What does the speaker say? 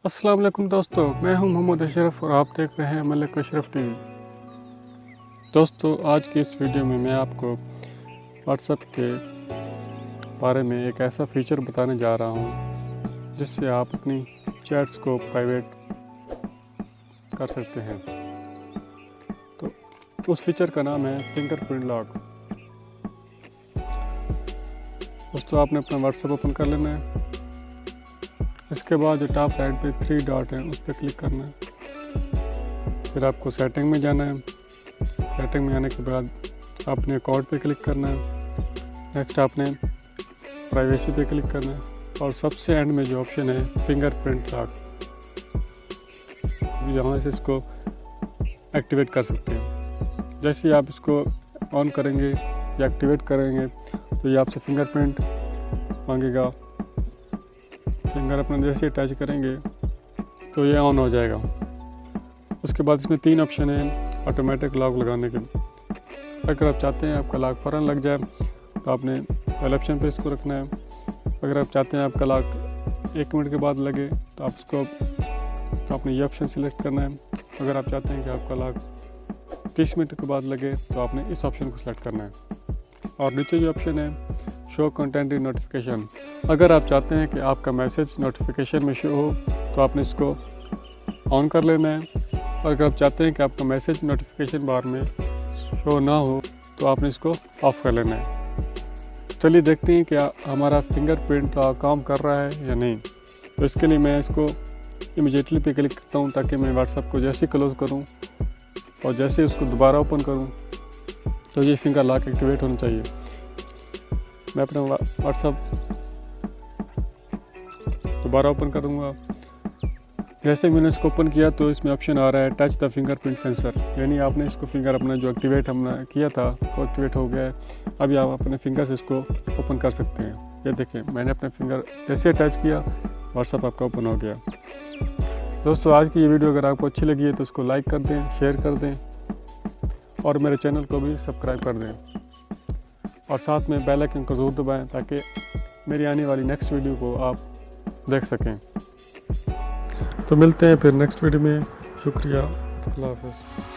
अस्सलाम वालेकुम दोस्तों, मैं हूं मोहम्मद अशरफ और आप देख रहे हैं मलिक अशरफ टीवी। दोस्तों, आज की इस वीडियो में मैं आपको व्हाट्सएप के बारे में एक ऐसा फीचर बताने जा रहा हूं जिससे आप अपनी चैट्स को प्राइवेट कर सकते हैं। तो उस फीचर का नाम है फिंगरप्रिंट लॉक। दोस्तों, आपने अपना व्हाट्सएप ओपन कर लेना है। इसके बाद जो टॉप राइट पे 3 डॉट है उस पर क्लिक करना है। फिर आपको सेटिंग में जाना है। सेटिंग में आने के बाद आपने अकाउंट पे क्लिक करना है। नेक्स्ट आपने प्राइवेसी पे क्लिक करना है और सबसे एंड में जो ऑप्शन है फिंगरप्रिंट लॉक, यहाँ से इसको एक्टिवेट कर सकते हैं। जैसे ही आप इसको ऑन करेंगे या एक्टिवेट करेंगे तो ये आपसे फिंगरप्रिंट मांगेगा। फिंगर अपना जैसे टच करेंगे तो ये ऑन हो जाएगा। उसके बाद इसमें 3 ऑप्शन है ऑटोमेटिक लॉक लगाने के। अगर आप चाहते हैं आपका लॉक फ़ौरन लग जाए तो आपने पहले ऑप्शन पे इसको रखना है। अगर आप चाहते हैं आपका लॉक 1 मिनट के बाद लगे तो आप इसको तो आपने ये ऑप्शन सिलेक्ट करना है। अगर आप चाहते हैं कि आपका लॉक 30 मिनट के बाद लगे तो आपने इस ऑप्शन को सिलेक्ट करना है। और नीचे जो ऑप्शन है शो कंटेंट इन नोटिफिकेशन, अगर आप चाहते हैं कि आपका मैसेज नोटिफिकेशन में शो हो तो आपने इसको ऑन कर लेना है। और अगर आप चाहते हैं कि आपका मैसेज नोटिफिकेशन बार में शो ना हो तो आपने इसको ऑफ़ कर लेना है। चलिए देखते हैं कि हमारा फिंगरप्रिंट काम कर रहा है या नहीं। तो इसके लिए मैं इसको इमीडिएटली पे क्लिक करता हूँ ताकि मैं व्हाट्सएप को जैसे ही क्लोज़ करूँ और जैसे ही उसको दोबारा ओपन करूँ तो ये फिंगर लॉक एक्टिवेट होना चाहिए। मैं अपना व्हाट्सएप दोबारा ओपन करूँगा। जैसे मैंने इसको ओपन किया तो इसमें ऑप्शन आ रहा है टच द फिंगरप्रिंट सेंसर, यानी आपने इसको फिंगर अपना जो एक्टिवेट हमने किया था वो एक्टिवेट हो गया है। अभी आप अपने फिंगर से इसको ओपन कर सकते हैं। ये देखें, मैंने अपने फिंगर जैसे टच किया व्हाट्सएप आपका ओपन हो गया। दोस्तों, आज की ये वीडियो अगर आपको अच्छी लगी है तो उसको लाइक कर दें, शेयर कर दें और मेरे चैनल को भी सब्सक्राइब कर दें और साथ में बेल आइकन को ज़रूर दबाएं ताकि मेरी आने वाली नेक्स्ट वीडियो को आप देख सकें। तो मिलते हैं फिर नेक्स्ट वीडियो में। शुक्रिया, अल्लाह हाफ़िज़।